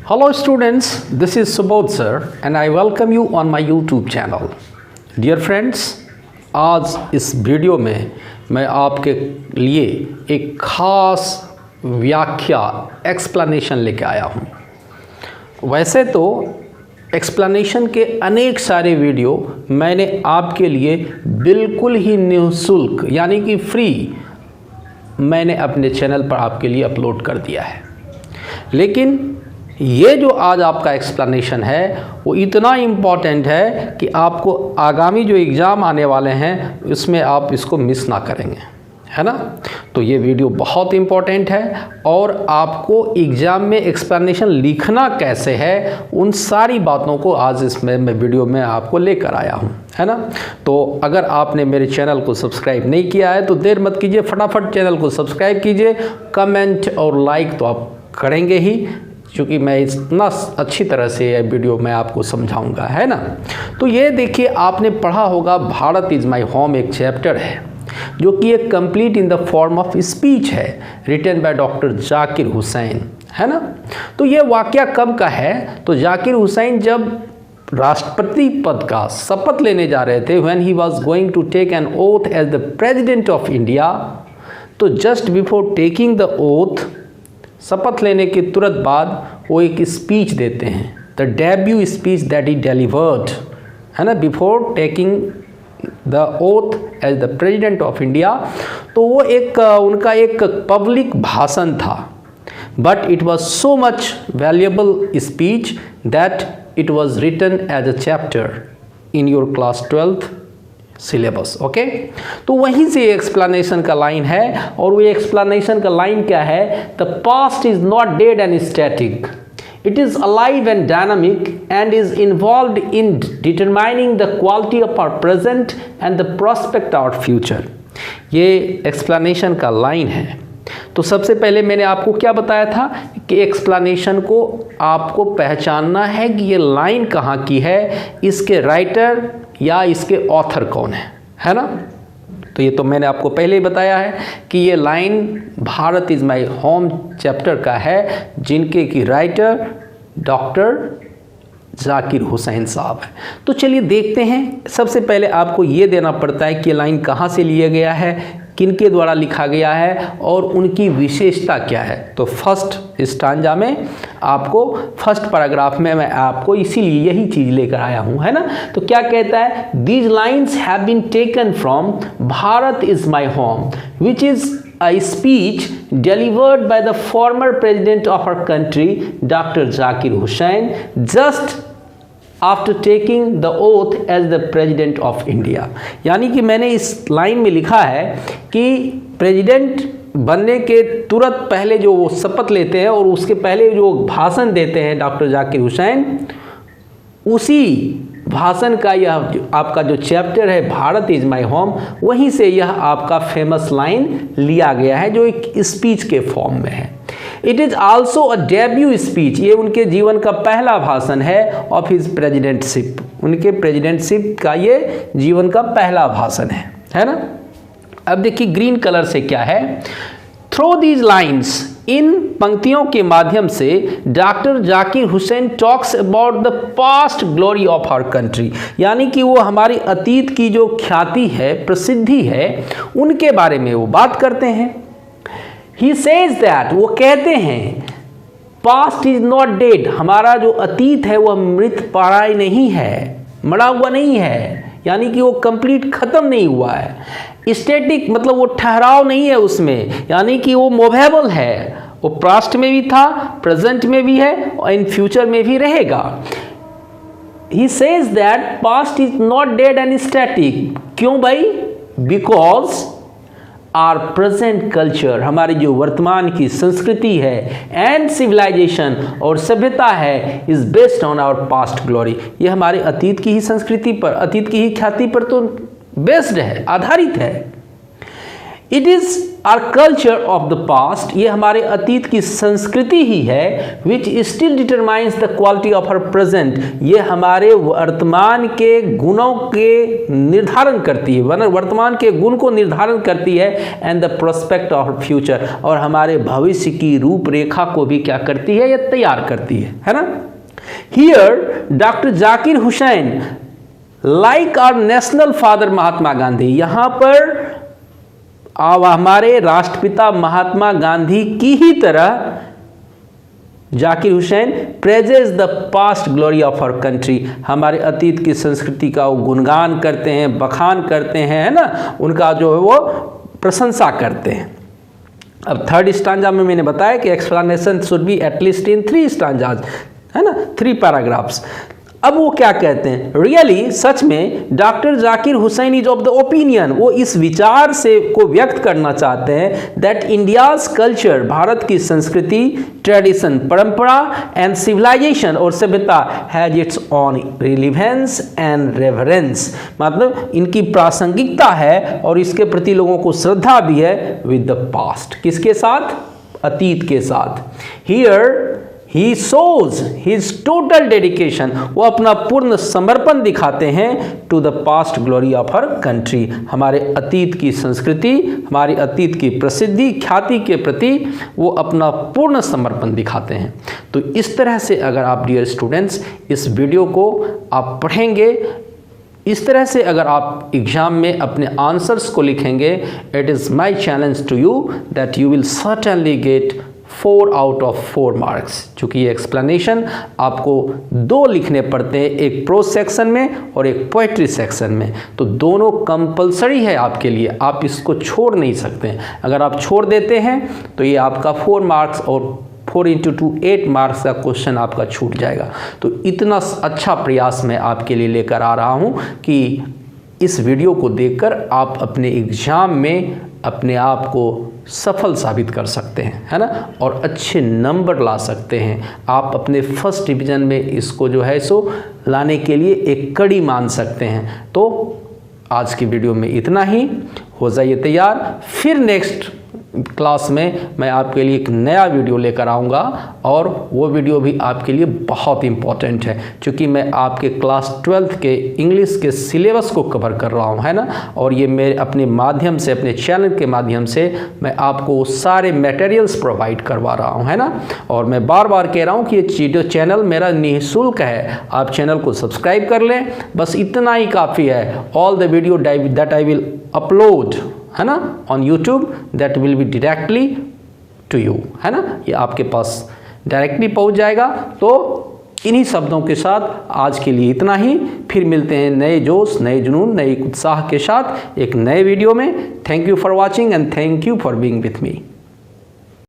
Hello students, this is Subodh sir and I welcome you on my YouTube channel. Dear friends, आज इस video में मैं आपके लिए एक ख़ास व्याख्या एक्सप्लेनेशन लेके आया हूँ। वैसे तो एक्सप्लेनेशन के अनेक सारे वीडियो मैंने आपके लिए बिल्कुल ही निःशुल्क यानी कि फ्री मैंने अपने चैनल पर आपके लिए अपलोड कर दिया है, लेकिन ये जो आज आपका एक्सप्लेनेशन है वो इतना इम्पॉर्टेंट है कि आपको आगामी जो एग्ज़ाम आने वाले हैं उसमें आप इसको मिस ना करेंगे, है ना। तो ये वीडियो बहुत इम्पॉर्टेंट है और आपको एग्ज़ाम में एक्सप्लेनेशन लिखना कैसे है उन सारी बातों को आज इसमें मैं वीडियो में आपको लेकर आया हूँ, है ना। तो अगर आपने मेरे चैनल को सब्सक्राइब नहीं किया है तो देर मत कीजिए, फटाफट चैनल को सब्सक्राइब कीजिए। कमेंट और लाइक तो आप करेंगे ही, क्योंकि मैं इतना अच्छी तरह से ये वीडियो मैं आपको समझाऊंगा, है ना। तो ये देखिए, आपने पढ़ा होगा भारत इज़ माई होम, एक चैप्टर है जो कि एक complete in the form of speech है, written by doctor Zakir Hussain, है ना। तो ये वाकया कब का है, तो जाकिर हुसैन जब राष्ट्रपति पद का शपथ लेने जा रहे थे, when he was going to take an oath as the president of India, तो just before taking the oath, शपथ लेने के तुरंत बाद वो एक स्पीच देते हैं, the debut speech that he delivered, है ना, before taking the oath as the president of India. तो वो एक उनका एक पब्लिक भाषण था, but it was so much valuable speech that it was written as a chapter in your class 12th syllabus. Okay, तो वहीं से एक्सप्लेनेशन का लाइन है, और वो एक्सप्लेनेशन का लाइन क्या है, the past is not dead and static, it is alive and dynamic and is involved in determining the quality of our present and the prospect of our future। ये explanation का line है। तो सबसे पहले मैंने आपको क्या बताया था कि एक्सप्लेनेशन को आपको पहचानना है कि ये लाइन कहाँ की है, इसके राइटर या इसके ऑथर कौन है ना। तो ये तो मैंने आपको पहले ही बताया है कि ये line Bharat is my home chapter का है, जिनके की राइटर डॉक्टर जाकिर हुसैन साहब है। तो चलिए देखते हैं। सबसे पहले आपको ये देना पड़ता है कि ये लाइन कहाँ से लिया गया है, किनके द्वारा लिखा गया है और उनकी विशेषता क्या है। तो फर्स्ट स्टांजा में आपको, फर्स्ट पैराग्राफ में मैं आपको इसीलिए यही चीज़ लेकर आया हूँ, है ना। तो क्या कहता है, these lines have been taken from Bharat is my home which is a speech delivered by the former president of our country, Dr. Zakir Hussain, just after taking the oath as the president of India। यानी कि मैंने इस line में लिखा है कि president बनने के तुरंत पहले जो वो शपथ लेते हैं और उसके पहले जो भाषण देते हैं डॉक्टर जाकिर हुसैन, उसी भाषण का यह आपका जो चैप्टर है भारत इज़ माई होम, वहीं से यह आपका फेमस लाइन लिया गया है जो एक स्पीच के फॉर्म में है। It is also a debut speech, ये उनके जीवन का पहला भाषण है ऑफ हिज प्रेजिडेंटशिप, उनके प्रेजिडेंटशिप का ये जीवन का पहला भाषण है ना। अब देखिए ग्रीन कलर से क्या है, थ्रू दीज लाइन्स, इन पंक्तियों के माध्यम से doctor Zakir Hussain talks about the past glory of our country, यानी कि वो हमारी अतीत की जो ख्याति है, प्रसिद्धि है, उनके बारे में वो बात करते हैं। ही सेज दैट, वो कहते हैं, पास्ट इज नॉट डेड, हमारा जो अतीत है वह मृत पराय नहीं है, मरा हुआ नहीं है, यानी कि वो कंप्लीट खत्म नहीं हुआ है। स्टैटिक मतलब वो ठहराव नहीं है उसमें, यानी कि वो मूवेबल है, वो पास्ट में भी था, प्रेजेंट में भी है और इन फ्यूचर में भी रहेगा। He says that past is not dead and static, क्यों भाई, बिकॉज आर प्रेजेंट कल्चर, हमारी जो वर्तमान की संस्कृति है, एंड सिविलाइजेशन और सभ्यता है, is based on our past glory, ये हमारे अतीत की ही संस्कृति पर, अतीत की ही ख्याति पर तो बेस्ड है, आधारित है। It is our culture of the past, ये हमारे अतीत की संस्कृति ही है, which still determines the quality of her present, ये हमारे वर्तमान के गुणों के निर्धारण करती है, वर्तमान के गुण को निर्धारण करती है, and the prospect of future, और हमारे भविष्य की रूपरेखा को भी क्या करती है, ये तैयार करती है ना। Here doctor Zakir Hussain like our national father Mahatma Gandhi, यहाँ पर अब हमारे राष्ट्रपिता महात्मा गांधी की ही तरह Zakir Hussain praises the past glory of our country, हमारे अतीत की संस्कृति का वो गुणगान करते हैं, बखान करते हैं, है ना, उनका जो है वो प्रशंसा करते हैं। अब थर्ड स्टांजा में मैंने बताया कि explanation should be at least in 3 stanzas, है ना, 3 पैराग्राफ्स। अब वो क्या कहते हैं, रियली सच में doctor Zakir Hussain is of the opinion, वो इस विचार से को व्यक्त करना चाहते हैं दैट इंडियाज कल्चर, भारत की संस्कृति, ट्रेडिशन परंपरा, एंड सिविलाइजेशन और सभ्यता has its on relevance and reverence, मतलब इनकी प्रासंगिकता है और इसके प्रति लोगों को श्रद्धा भी है विद द पास्ट, किसके साथ, अतीत के साथ। Here He shows his total dedication, वो अपना पूर्ण समर्पण दिखाते हैं to the past glory of our country, हमारे अतीत की संस्कृति, हमारी अतीत की प्रसिद्धि, ख्याति के प्रति वो अपना पूर्ण समर्पण दिखाते हैं। तो इस तरह से अगर आप डियर स्टूडेंट्स इस वीडियो को आप पढ़ेंगे, इस तरह से अगर आप एग्जाम में अपने आंसर्स को लिखेंगे, it is my challenge to you that you will certainly get 4 out of 4 marks. चूँकि ये एक्सप्लेनेशन आपको 2 लिखने पड़ते हैं, एक प्रोज सेक्शन में और एक पोएट्री सेक्शन में, तो दोनों कंपलसरी है आपके लिए, आप इसको छोड़ नहीं सकते हैं। अगर आप छोड़ देते हैं तो ये आपका 4 मार्क्स और 4 × 2 8 मार्क्स का क्वेश्चन आपका छूट जाएगा। तो इतना अच्छा प्रयास मैं आपके लिए लेकर आ रहा हूँ कि इस वीडियो को देखकर आप अपने एग्ज़ाम में अपने आप को सफल साबित कर सकते हैं, है ना, और अच्छे नंबर ला सकते हैं। आप अपने फर्स्ट डिवीज़न में इसको जो है सो लाने के लिए एक कड़ी मान सकते हैं। तो आज की वीडियो में इतना ही, हो जाइए तैयार, फिर नेक्स्ट क्लास में मैं आपके लिए एक नया वीडियो लेकर आऊँगा, और वो वीडियो भी आपके लिए बहुत इम्पॉर्टेंट है, क्योंकि मैं आपके क्लास 12th के इंग्लिश के सिलेबस को कवर कर रहा हूँ, है ना, और ये मेरे अपने माध्यम से, अपने चैनल के माध्यम से मैं आपको सारे मटेरियल्स प्रोवाइड करवा रहा हूँ, है ना। और मैं बार बार कह रहा हूँ कि ये चैनल मेरा निःशुल्क है, आप चैनल को सब्सक्राइब कर लें, बस इतना ही काफ़ी है। All the video that I will upload, है ना, on YouTube, that will be directly to you, है ना, ये आपके पास डायरेक्टली पहुंच जाएगा। तो इन्हीं शब्दों के साथ आज के लिए इतना ही, फिर मिलते हैं नए जोश, नए जुनून, नए उत्साह के साथ एक नए वीडियो में। Thank you for watching and thank you for being with me.